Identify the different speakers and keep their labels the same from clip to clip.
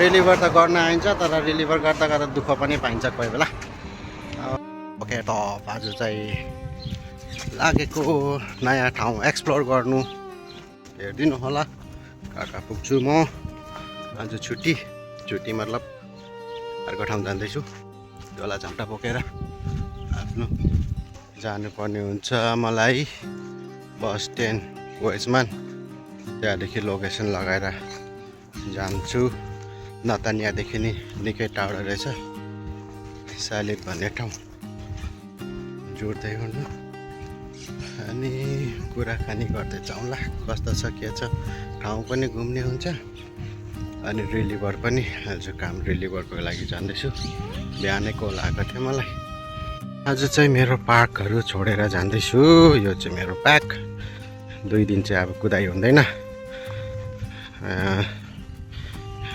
Speaker 1: Reliever त गर्न आइन्छ तर रिलिभर गर्दा गर्दा दुःख पनि पाइन्छ कोही बेला। ओके त आज चाहिँ लागेको नयाँ ठाउँ एक्सप्लोर गर्नु, हेरिदिनु होला। कहाँ कहाँ पुग्छु म। आज छुट्टी मतलब अर्को ठाउँ जाँदैछु। झोला झम्टा बोकेर आफ्नो जानुपर्ने हुन्छ मलाई बस स्ट्यान्ड वेस्टमान। त्यहाँदेखि लोकेसन लगाएर जान्छु। नतानियादेखि नि निकै टाढो रहेछ सालिद भन्ने ठाउँ। जोड्दै गर्नु अनि कुराकानी गर्दै जाउँला कस्तो छ के छ। ठाउँ पनि घुम्ने हुन्छ अनि रिलिभर पनि आज काम रिलिभरको लागि जाँदैछु। बिहानै कल आएको थियो मलाई। आज चाहिँ मेरो पार्कहरू छोडेर जाँदैछु। यो चाहिँ मेरो पार्क। 2 दिन चाहिँ अब कुदाइ हुँदैन।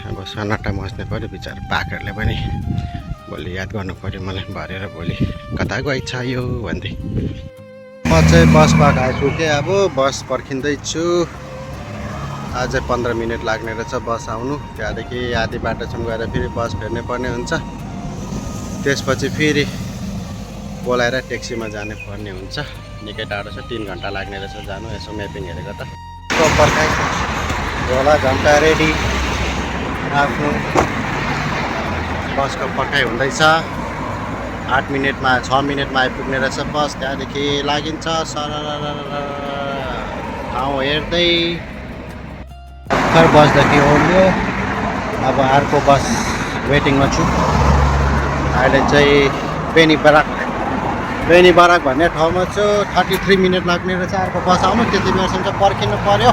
Speaker 1: अब सन्नाटा मस्ने पऱ्यो बिचारा पार्कहरूले पनि। भोलि याद गर्नु पऱ्यो मलाई भरेर भोलि कता गइछ यो भन्दै। म चाहिँ बस पार्क आइपुगेँ। अब बस पर्खिँदैछु। अझै 15 मिनट लाग्ने रहेछ बस आउनु। त्यहाँदेखि आधी बाटोसम्म गएर फेरि बस फेर्ने पर्ने हुन्छ। त्यसपछि फेरि बोलाएर ट्याक्सीमा जाने पर्ने हुन्छ। निकै टाढो छ, 3 घन्टा लाग्ने रहेछ जानु। यसो म्यापिङ हेरेको त। पर्खाइ झोला झम्टा रेडी। आफ्नो बसको पर्खाइ हुँदैछ। 6 मिनटमा आइपुग्ने रहेछ बस। त्यहाँदेखि लागिन्छ ठाउँ हेर्दै। भर्खर बसदेखि ओर्ल्यो। अब अर्को बस वेटिङमा छु। अहिले चाहिँ बेनी बाराक भन्ने ठाउँमा छु। 33 मिनट लाग्ने रहेछ अर्को बस आउनु। त्यति बेलासम्म चाहिँ पर्खिनु पर्यो।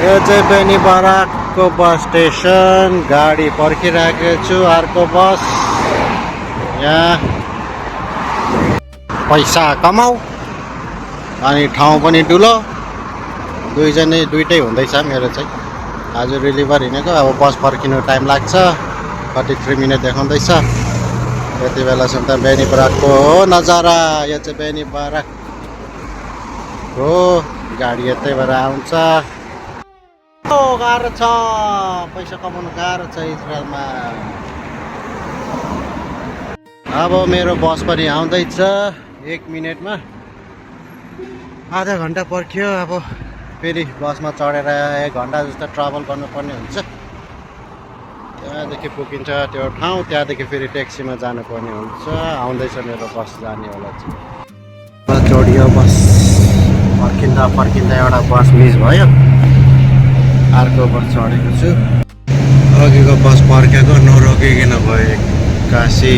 Speaker 1: यो चाहिँ बेनी बाराकको बस स्टेसन। गाडी पर्खिराखेको छु अर्को बस। यहाँ पैसा कमाऊ अनि ठाउँ पनि ठुलो। दुइटै हुँदैछ मेरो चाहिँ। आज रिलिभर हिँडेको। अब बस पर्खिनु टाइम लाग्छ। 33 मिनट देखाउँदैछ। यति बेलासम्म त बेनी बाराकको हो नजारा। यो चाहिँ बेनी बाराक हो। गाडी यतै भएर आउँछ। गाह्रो छ, पैसा कमाउनु गाह्रो छ इजरायलमा। अब मेरो बस पनि आउँदैछ 1 मिनटमा। आधा घन्टा पर्ख्यो। अब फेरि बसमा चढेर 1 घन्टा जस्तो ट्राभल गर्नुपर्ने हुन्छ। त्यहाँदेखि पुगिन्छ त्यो ठाउँ। त्यहाँदेखि फेरि ट्याक्सीमा जानुपर्ने हुन्छ। आउँदैछ मेरो बस जाने होला चाहिँ। चढियो बस। पर्खिँदा एउटा बस मिस भयो। अर्को बस चढेको छु। अघिको बस पर्खेको नरोकिकन भयो काशी।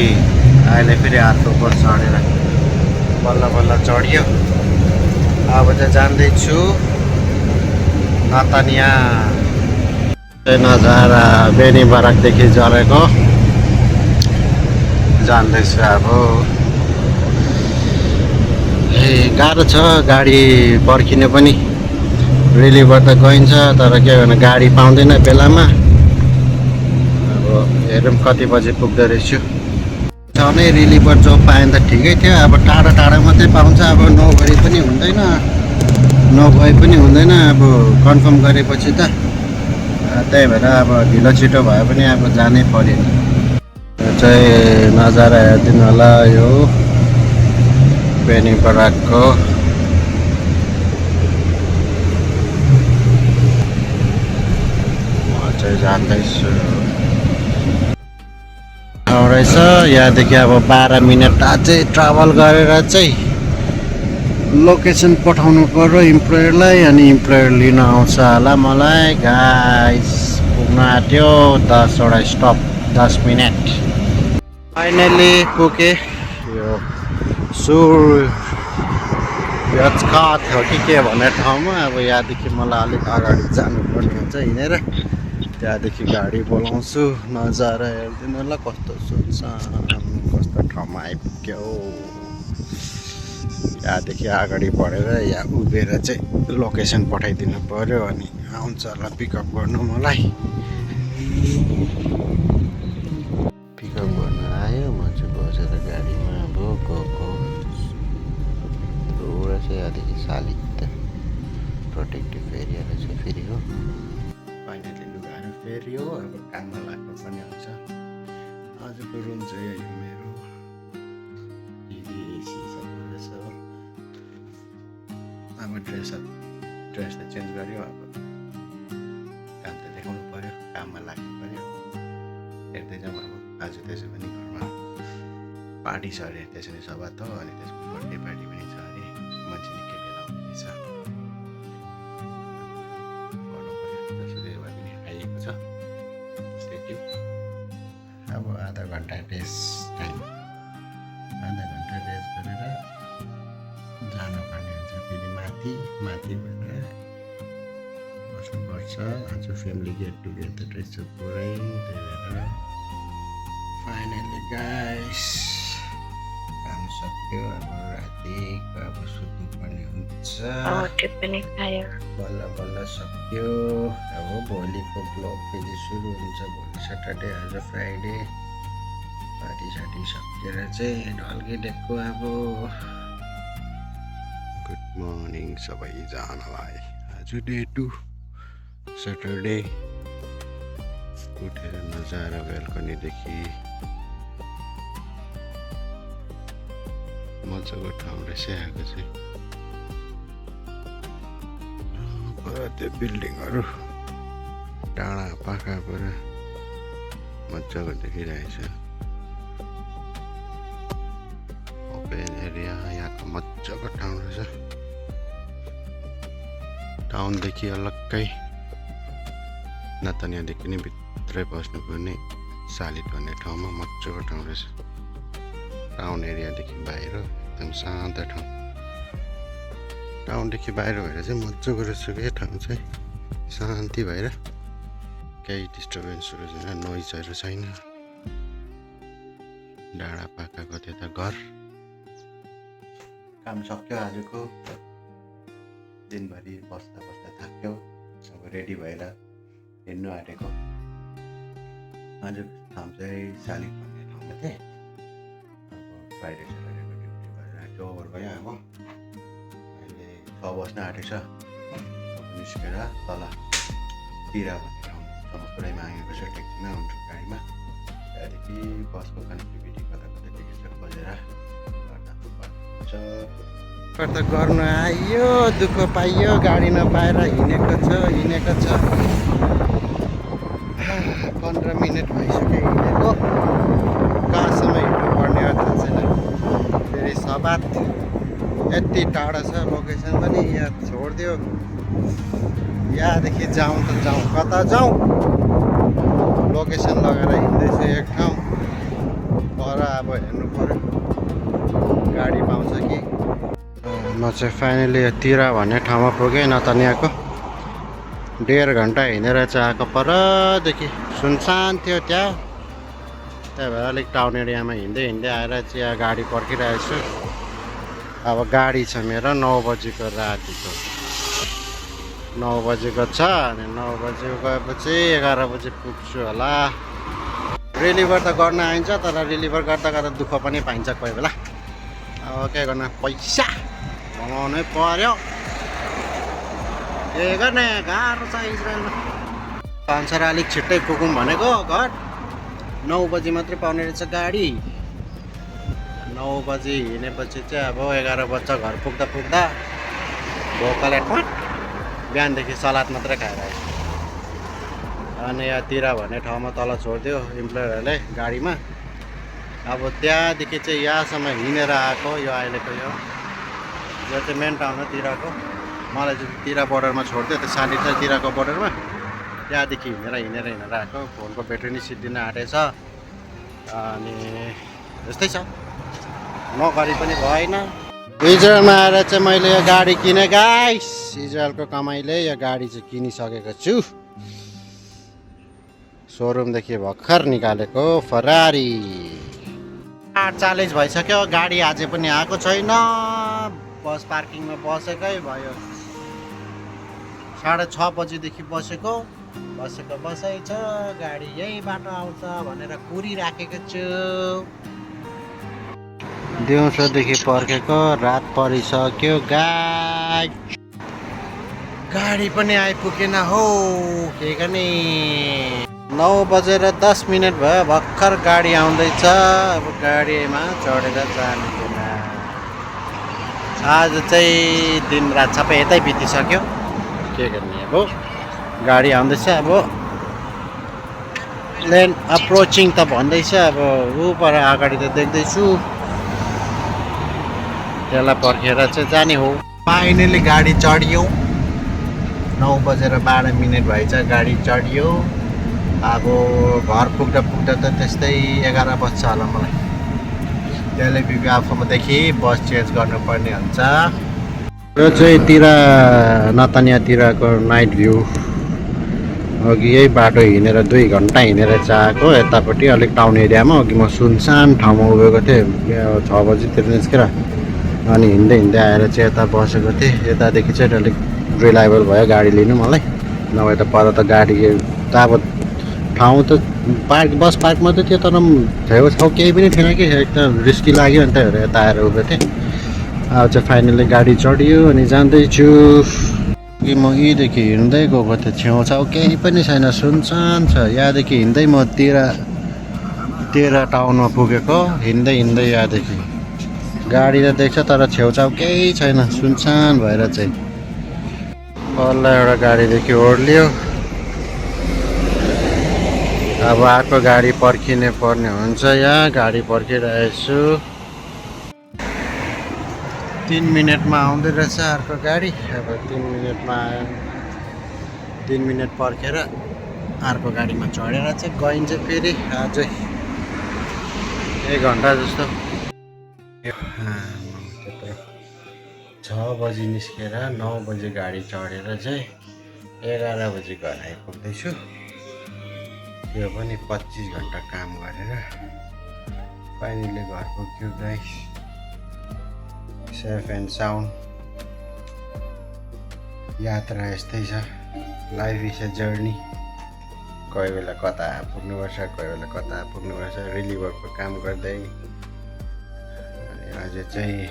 Speaker 1: अहिले फेरि अर्को बस चढेर बल्ल चढियो। अब चाहिँ जाँदैछु नतानिया। नजारा बेनी बाराकदेखि झरेको जाँदैछु। अब गाह्रो छ गाडी पर्खिनु पनि। रिलिभर त गइन्छ तर के भने गाडी पाउँदैन बेलामा। अब हेरौँ कति बजी पुग्दो रहेछु। नै रिलिभर जो पायो भने त ठिकै थियो। अब टाढा मात्रै पाउँछ। अब नगए पनि हुँदैन। अब कन्फर्म गरेपछि त त्यही भएर अब ढिलो छिटो भयो भने अब जानै पर्यो नि। यो चाहिँ नजारा हेरिदिनु होला। यो बेनी बाराकको म चाहिँ जाँदैछु। रहेछ यहाँदेखि अब 12 मिनट अझै ट्राभल गरेर चाहिँ लोकेसन पठाउनु पर्यो इम्प्लोयरलाई। अनि इम्प्लोयर लिन आउँछ होला मलाई। गाइस पुग्न आँट्यो। 10वटा स्टप 10 मिनट। फाइनली पुगेँ। यो सुर्याजकात हो कि के भन्ने ठाउँमा। अब यहाँदेखि मलाई अलिक अगाडि जानुपर्ने हुन्छ हिँडेर। त्यहाँदेखि गाडी बोलाउँछु। नजारा हेरिदिनु होला कस्तो कस्तो ठाउँमा आइपुग्यो। यहाँदेखि अगाडि बढेर यहाँ उभिएर चाहिँ लोकेसन पठाइदिनु पर्यो। अनि आउँछ होला पिकअप गर्नु मलाई। पिकअप गर्नु आयो। म चाहिँ बसेर गाडीमा अब गएको। रोड चाहिँ यहाँदेखि सालिद प्रोटेक्टिभ एरिया रहेछ फेरि हो। फाइनली लुगाहरू फेरि हो अब काममा लाग्नु पनि हुन्छ। आजको रुम चाहिँ यही हो मेरो। टिभी एसी सबै रहेछ। अब ड्रेस त चेन्ज गऱ्यो। अब काम त देखाउनु पऱ्यो, काममा लाग्नु पऱ्यो। हेर्दै जाउँ अब। आज त्यसै पनि घरमा पार्टी छ अरे, त्यसरी सभा त अनि त्यसको बर्थडे पार्टी पनि छ अरे। मान्छे निकै भेला हुने छ। गर्नु पऱ्यो जसरी भए पनि आइएको छ। अब आधा घन्टा रेस्ट टाइम, आधा घन्टा रेस्ट गरेर जानुपर्ने हुन्छ फेरि माथि भएर बस्नुपर्छ। आज फ्यामिली गेट टुगेदर रहेछ पुरै, त्यही भएर फाइनली गाइस काम सक्यो। अब रातिको अब सुत्नुपर्ने हुन्छ। बल्ल बल्ल सक्यो। अब भोलिको ब्लग फेरि सुरु हुन्छ। भोलि सटरडे, आज फ्राइडे। पार्टी साटी सकेर चाहिँ ढल्किदिएको अब। गुड मर्निङ सबैजनालाई। आज डे 2 सटरडे। उठेर नजारा बेलकनीदेखि मजाको ठाउँ रहेछ आएको चाहिँ। त्यो बिल्डिङहरू डाँडा पाखाबाट मजाको देखिरहेछ। ओपेन एरिया, यहाँको मजाको ठाउँ रहेछ। टाउनदेखि अलग्गै नतनियादेखि नै भित्रै बस्नुपर्ने सालिट भन्ने ठाउँमा मजाको ठाउँ रहेछ। टाउन एरियादेखि बाहिर एकदम शान्त ठाउँ। टाउनदेखि बाहिर भएर चाहिँ मजाको रहेछ क्या ठाउँ चाहिँ। शान्ति भएर केही डिस्टर्बेन्सहरू छैन, नोइजहरू छैन। डाँडा पाखाको त्यता घर। काम सक्यो आजको। दिनभरि बस्दा थाक्यो। अब रेडी भएर हिँड्नु आँटेको। आजको ठाउँ चाहिँ सालिक भन्ने ठाउँमा थिएँ। अब फ्राइडे सटरडेको ड्युटी भएर ओभर भयो। अब अहिले 6 बज्न आँटेको छ। अब निस्केर तल तिरा भन्ने ठाउँसम्म पुरैमा आएको छ। ट्याक्सीमा हुन्छ गाडीमा। त्यहाँदेखि बसको कनेक्टिभिटी कता टिकट खोजेर गर्दा गर्नु आयो। दुःख पाइयो, गाडी नपाएर हिँडेको छ। 15 मिनट भइसक्यो हिँडेको। कहाँसम्म हिँड्नुपर्ने हो थाहा छैन। फेरि सबात यति टाढा छ। लोकेसन पनि यहाँ छोडिदियो। यहाँदेखि जाउँ त जाउँ, कता जाउँ? लोकेसन लगाएर हिँड्दैछु एक ठाउँ। पर अब हेर्नु पऱ्यो गाडी पाउँछ कि। म चाहिँ फाइनली तिरा भन्ने ठाउँमा पुगेँ। नतनियाको 1.5 घन्टा हिँडेर चाहिँ आएको। परदेखि सुनसान थियो त्यहाँ। त्यही भएर अलिक टाउन एरियामा हिँड्दै आएर चाहिँ यहाँ गाडी पर्खिरहेको छु। अब गाडी छ मेरो 9 बजीको, रातिको 9 बजीको छ। अनि 9 बजी गएपछि 11 बजी पुग्छु होला। रिलिभर त गर्न आइन्छ, तर रिलिभर गर्दा दुःख पनि पाइन्छ कोही बेला। अब के गर्न, पैसा कमाउनै पर्यो। के गर्ने, गाह्रो छ इजरायलमा। अनुसार अलिक छिट्टै पुगौँ भनेको घर। 9 बजी मात्रै पाउने रहेछ गाडी। 9 बजी हिँडेपछि चाहिँ अब 11 बज्छ घर पुग्दा भोकले ठ्वाट। बिहानदेखि सलाद मात्रै खाएर आएछ। अनि यहाँ तिरा भन्ने ठाउँमा तल छोडिदियो इम्प्लोयरहरूले गाडीमा। अब त्यहाँदेखि चाहिँ यहाँसम्म हिँडेर आएको। यो अहिलेको यो चाहिँ मेन टाउन हो तिराको। मलाई चाहिँ तिरा बोर्डरमा छोडिदियो, त्यो सालिट चाहिँ तिराको बोर्डरमा। त्यहाँदेखि हिँडेर आएको। फोनको ब्याट्री नै सिद्धिन आँटेछ। अनि यस्तै छ, नगरी पनि भएन। इजरायलमा आएर चाहिँ मैले यो गाडी किनेँ गाइस। इजरायलको कमाइले यो गाडी चाहिँ किनिसकेको छु। सोरुमदेखि भर्खर निकालेको फरारी। 8:40 भइसक्यो। गाडी अझै पनि आएको छैन। बस पार्किङमा बसेकै भयो। 6:30 बजीदेखि बसेको बसै छ। गाडी यही बाटो आउँछ भनेर कुरिराखेको छु। दिउँसोदेखि पर्खेको, रात परिसक्यो गाइस। गाडी पनि आइपुगेन हो के गर्ने 9:10 भयो भर्खर गाडी आउँदैछ अब गाडीमा चढेर जानुपर्ने आज चाहिँ दिन रात सबै यतै बितिसक्यो के गर्ने अब गाडी आउँदैछ अब लेन अप्रोचिङ त भन्दैछ अब ऊ पर अगाडि त देख्दैछु त्यसलाई पर्खेर चाहिँ जाने हो फाइनली गाडी चढियो 9:12 भएछ गाडी चढियो अब घर पुग्दा त त्यस्तै 11 बज्छ होला मलाई त्यसले आफूदेखि बस चेन्ज गर्नुपर्ने हुन्छ यो चाहिँ नतानियातिरको नाइट भ्यू अघि यही बाटो हिँडेर 2 घन्टा हिँडेर चाहिँ आएको यतापट्टि अलिक टाउन एरियामा अघि म सुनसान ठाउँमा उभिएको थिएँ 6 बजीतिर निस्केर अनि हिँड्दै आएर चाहिँ यता बसेको थिएँ यतादेखि चाहिँ अलिक रिलायबल भयो गाडी लिनु मलाई नभए त पर त गाडी त अब ठाउँ त बस पार्क मात्रै थियो तर छेउछाउ केही पनि थिएन कि एकदम रिस्की लाग्यो अन्त हेरेर यता आएर उभिएको थिएँ अब चाहिँ फाइनली गाडी चढियो अनि जाँदैछु कि म यहीँदेखि हिँड्दै गएको थिएँ छेउछाउ केही पनि छैन सुनसान छ यहाँदेखि हिँड्दै म तेह्र टाउनमा पुगेको हिँड्दै यहाँदेखि गाडी त देख्छ तर छेउछाउ केही छैन सुनसान भएर चाहिँ बल्ल एउटा गाडीदेखि ओर्लियो अब अर्को गाडी पर्खिने पर्ने हुन्छ यहाँ गाडी पर्खिरहेको छु 3 मिनटमा आउँदै रहेछ अर्को गाडी अब 3 मिनटमा आयो 3 मिनट पर्खेर अर्को गाडीमा चढेर चाहिँ गइन्छ फेरि अझै 1 घन्टा जस्तो 6 बजी निस्केर 9 बजी गाडी चढेर चाहिँ 11 बजी घर आइपुग्दैछु यो पनि 25 घन्टा काम गरेर फाइनली घर पुग्यो गाइस सेफ एन्ड साउन्ड यात्रा यस्तै छ लाइफ इज अ जर्नी कोही बेला कता पुग्नुपर्छ कोही बेला कता पुग्नुपर्छ रिलिभरको काम गर्दै अनि अझै चाहिँ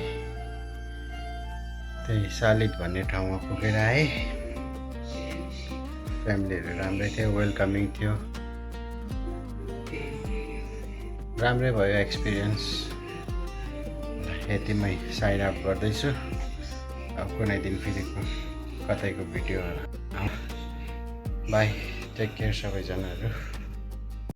Speaker 1: त्यही सालिड भन्ने ठाउँमा पुगेर आएँ फ्यामिलीहरू राम्रै थियो वेलकमिङ थियो राम्रै भयो एक्सपिरियन्स यतिमै साइन अप गर्दैछु अब कुनै दिन फेरि कतैको भिडियो बाई टेक केयर सबैजनाहरू